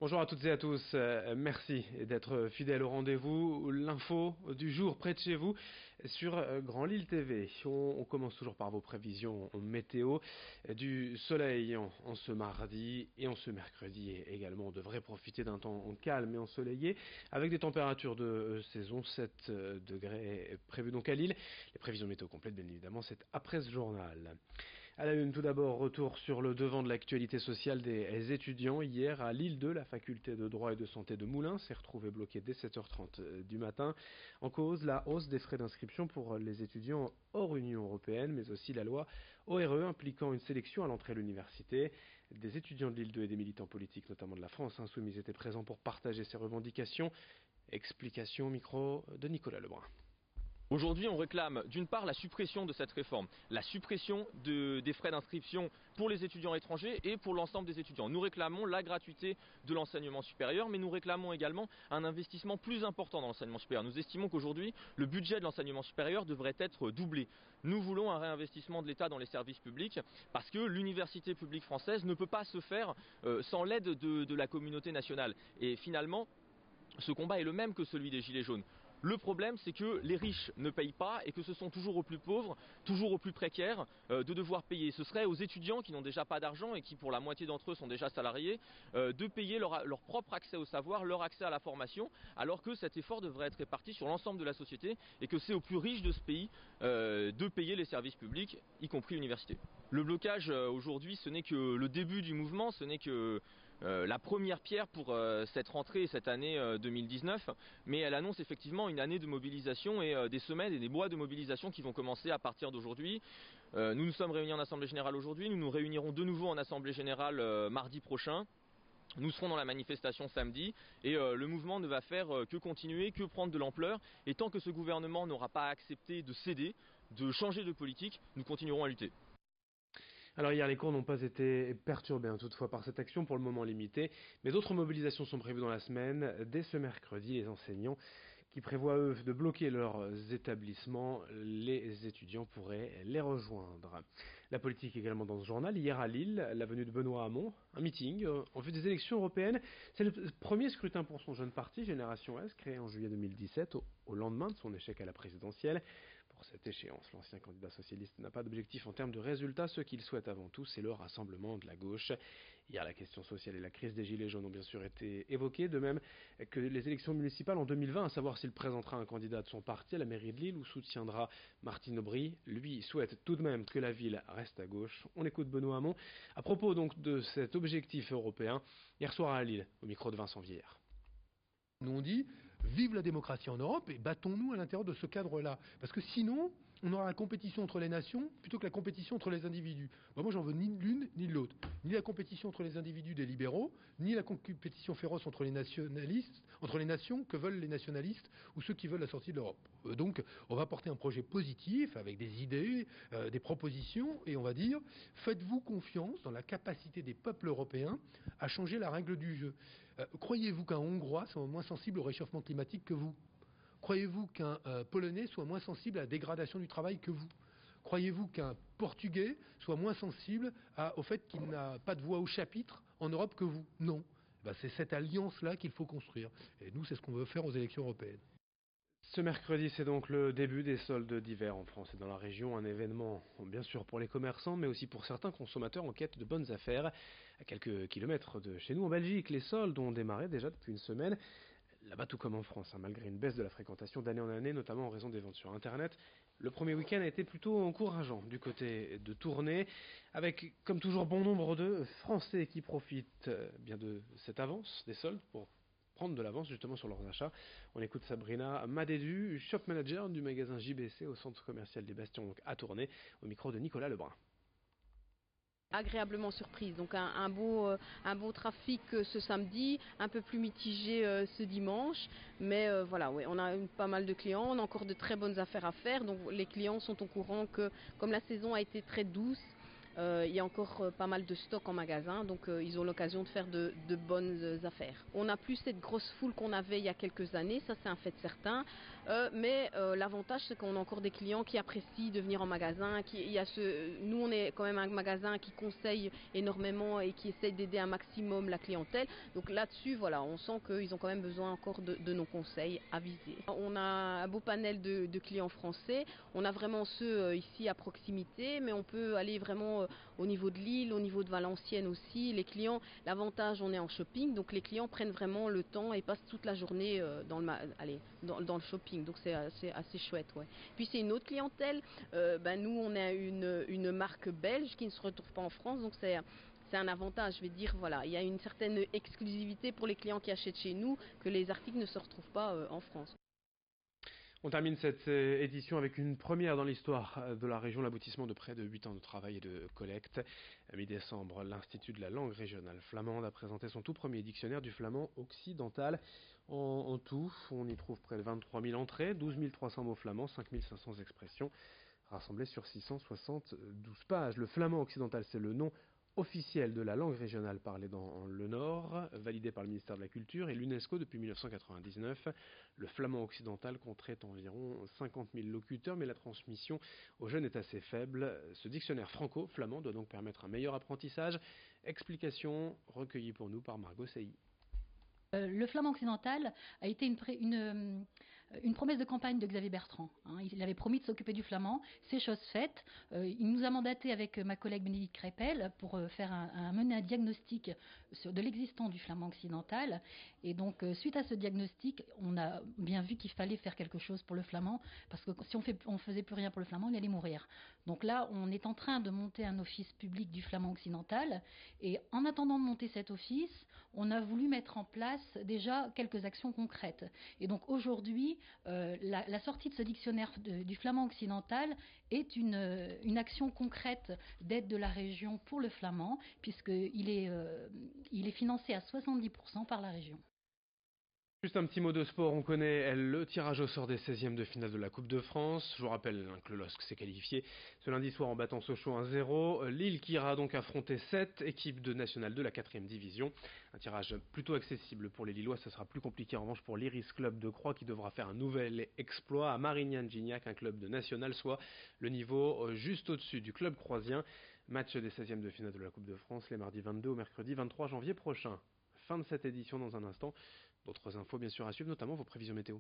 Bonjour à toutes et à tous, merci d'être fidèles au rendez-vous, l'info du jour près de chez vous sur Grand Lille TV. On commence toujours par vos prévisions météo, du soleil en ce mardi et en ce mercredi également. On devrait profiter d'un temps calme et ensoleillé avec des températures de saison, 7 degrés prévus donc à Lille. Les prévisions météo complètes bien évidemment c'est après ce journal. À la une, tout d'abord, retour sur le devant de l'actualité sociale des étudiants. Hier, à Lille 2, la faculté de droit et de santé de Moulins s'est retrouvée bloquée dès 7h30 du matin. En cause, la hausse des frais d'inscription pour les étudiants hors Union européenne, mais aussi la loi ORE impliquant une sélection à l'entrée de l'université. Des étudiants de Lille 2 et des militants politiques, notamment de la France insoumise, étaient présents pour partager ces revendications. Explication au micro de Nicolas Lebrun. Aujourd'hui, on réclame d'une part la suppression de cette réforme, la suppression des frais d'inscription pour les étudiants étrangers et pour l'ensemble des étudiants. Nous réclamons la gratuité de l'enseignement supérieur, mais nous réclamons également un investissement plus important dans l'enseignement supérieur. Nous estimons qu'aujourd'hui, le budget de l'enseignement supérieur devrait être doublé. Nous voulons un réinvestissement de l'État dans les services publics parce que l'université publique française ne peut pas se faire sans l'aide de la communauté nationale. Et finalement, ce combat est le même que celui des Gilets jaunes. Le problème, c'est que les riches ne payent pas et que ce sont toujours aux plus pauvres, toujours aux plus précaires de devoir payer. Ce serait aux étudiants qui n'ont déjà pas d'argent et qui, pour la moitié d'entre eux, sont déjà salariés, de payer leur propre accès au savoir, leur accès à la formation, alors que cet effort devrait être réparti sur l'ensemble de la société et que c'est aux plus riches de ce pays de payer les services publics, y compris l'université. Le blocage aujourd'hui, ce n'est que le début du mouvement, ce n'est que la première pierre pour cette rentrée et cette année 2019, mais elle annonce effectivement une année de mobilisation et des semaines et des mois de mobilisation qui vont commencer à partir d'aujourd'hui. Nous nous sommes réunis en Assemblée Générale aujourd'hui, nous nous réunirons de nouveau en Assemblée Générale mardi prochain. Nous serons dans la manifestation samedi et le mouvement ne va faire que continuer, que prendre de l'ampleur et tant que ce gouvernement n'aura pas accepté de céder, de changer de politique, nous continuerons à lutter. Alors hier, les cours n'ont pas été perturbés toutefois par cette action pour le moment limitée, mais d'autres mobilisations sont prévues dans la semaine. Dès ce mercredi, les enseignants qui prévoient eux de bloquer leurs établissements, les étudiants pourraient les rejoindre. La politique également dans ce journal. Hier à Lille, l'avenue de Benoît Hamon, un meeting en vue des élections européennes. C'est le premier scrutin pour son jeune parti, Génération S, créé en juillet 2017, au lendemain de son échec à la présidentielle. Pour cette échéance, l'ancien candidat socialiste n'a pas d'objectif en termes de résultats. Ce qu'il souhaite avant tout, c'est le rassemblement de la gauche. Hier, la question sociale et la crise des Gilets jaunes ont bien sûr été évoquées, de même que les élections municipales en 2020, à savoir s'il présentera un candidat de son parti à la mairie de Lille ou soutiendra Martine Aubry. Lui souhaite tout de même que la ville reste à gauche. On écoute Benoît Hamon à propos donc de cet objectif européen hier soir à Lille, au micro de Vincent Vieillard. Nous on dit vive la démocratie en Europe et battons-nous à l'intérieur de ce cadre-là. Parce que sinon, on aura la compétition entre les nations plutôt que la compétition entre les individus. Moi, j'en veux ni l'une ni l'autre. Ni la compétition entre les individus des libéraux, ni la compétition féroce entre les nationalistes, entre les nations que veulent les nationalistes ou ceux qui veulent la sortie de l'Europe. Donc, on va porter un projet positif avec des idées, des propositions, et on va dire faites-vous confiance dans la capacité des peuples européens à changer la règle du jeu. Croyez-vous qu'un Hongrois soit moins sensible au réchauffement climatique que vous ? Croyez-vous qu'un Polonais soit moins sensible à la dégradation du travail que vous ? Croyez-vous qu'un Portugais soit moins sensible au fait qu'il n'a pas de voix au chapitre en Europe que vous ? Non. C'est cette alliance-là qu'il faut construire. Et nous, c'est ce qu'on veut faire aux élections européennes. Ce mercredi, c'est donc le début des soldes d'hiver en France et dans la région. Un événement, bien sûr, pour les commerçants, mais aussi pour certains consommateurs en quête de bonnes affaires. À quelques kilomètres de chez nous, en Belgique, les soldes ont démarré déjà depuis une semaine. Là-bas, tout comme en France, malgré une baisse de la fréquentation d'année en année, notamment en raison des ventes sur Internet, le premier week-end a été plutôt encourageant du côté de Tournai, avec, comme toujours, bon nombre de Français qui profitent bien de cette avance des soldes pour prendre de l'avance justement sur leurs achats. On écoute Sabrina Madédu, shop manager du magasin JBC au centre commercial des Bastions, donc à Tournai, au micro de Nicolas Lebrun. Agréablement surprise, donc un beau trafic ce samedi, un peu plus mitigé ce dimanche, mais voilà, ouais, on a pas mal de clients, on a encore de très bonnes affaires à faire, donc les clients sont au courant que comme la saison a été très douce, Il y a encore pas mal de stock en magasin, donc ils ont l'occasion de faire de bonnes affaires. On n'a plus cette grosse foule qu'on avait il y a quelques années, ça c'est un fait certain, mais l'avantage c'est qu'on a encore des clients qui apprécient de venir en magasin. Nous on est quand même un magasin qui conseille énormément et qui essaye d'aider un maximum la clientèle, donc là-dessus voilà, on sent qu'ils ont quand même besoin encore de nos conseils avisés. On a un beau panel de clients français, on a vraiment ceux ici à proximité, mais on peut aller vraiment au niveau de Lille, au niveau de Valenciennes aussi. Les clients, l'avantage, on est en shopping, donc les clients prennent vraiment le temps et passent toute la journée dans le shopping, donc c'est assez chouette. Ouais. Puis c'est une autre clientèle, nous on a une marque belge qui ne se retrouve pas en France, donc c'est un avantage, je vais dire, voilà, il y a une certaine exclusivité pour les clients qui achètent chez nous que les articles ne se retrouvent pas en France. On termine cette édition avec une première dans l'histoire de la région, l'aboutissement de près de 8 ans de travail et de collecte. À mi-décembre, l'Institut de la langue régionale flamande a présenté son tout premier dictionnaire du flamand occidental. En tout, on y trouve près de 23 000 entrées, 12 300 mots flamands, 5 500 expressions, rassemblées sur 672 pages. Le flamand occidental, c'est le nom officiel de la langue régionale parlée dans le Nord, validé par le ministère de la Culture et l'UNESCO depuis 1999. Le flamand occidental compterait environ 50 000 locuteurs, mais la transmission aux jeunes est assez faible. Ce dictionnaire franco-flamand doit donc permettre un meilleur apprentissage. Explication recueillie pour nous par Margot Sailly. Le flamand occidental a été une promesse de campagne de Xavier Bertrand. Il avait promis de s'occuper du flamand, c'est chose faite. Il nous a mandaté avec ma collègue Bénédicte Crépel pour mener un diagnostic de l'existant du flamand occidental. Et donc, suite à ce diagnostic, on a bien vu qu'il fallait faire quelque chose pour le flamand, parce que si on faisait plus rien pour le flamand, il allait mourir. Donc là, on est en train de monter un office public du flamand occidental. Et en attendant de monter cet office, on a voulu mettre en place déjà quelques actions concrètes. Et donc aujourd'hui, la sortie de ce dictionnaire du flamand occidental est une action concrète d'aide de la région pour le flamand, puisqu'il est financé à 70% par la région. Juste un petit mot de sport, on connaît le tirage au sort des 16e de finale de la Coupe de France. Je vous rappelle que le LOSC s'est qualifié ce lundi soir en battant Sochaux 1-0. Lille qui ira donc affronter 7 équipes de National 2, la 4e division. Un tirage plutôt accessible pour les Lillois, ça sera plus compliqué en revanche pour l'Iris Club de Croix qui devra faire un nouvel exploit à Marignane-Gignac, un club de National, soit le niveau juste au-dessus du club croisien. Match des 16e de finale de la Coupe de France les mardis 22 au mercredi 23 janvier prochain. Fin de cette édition dans un instant. D'autres infos bien sûr à suivre, notamment vos prévisions météo.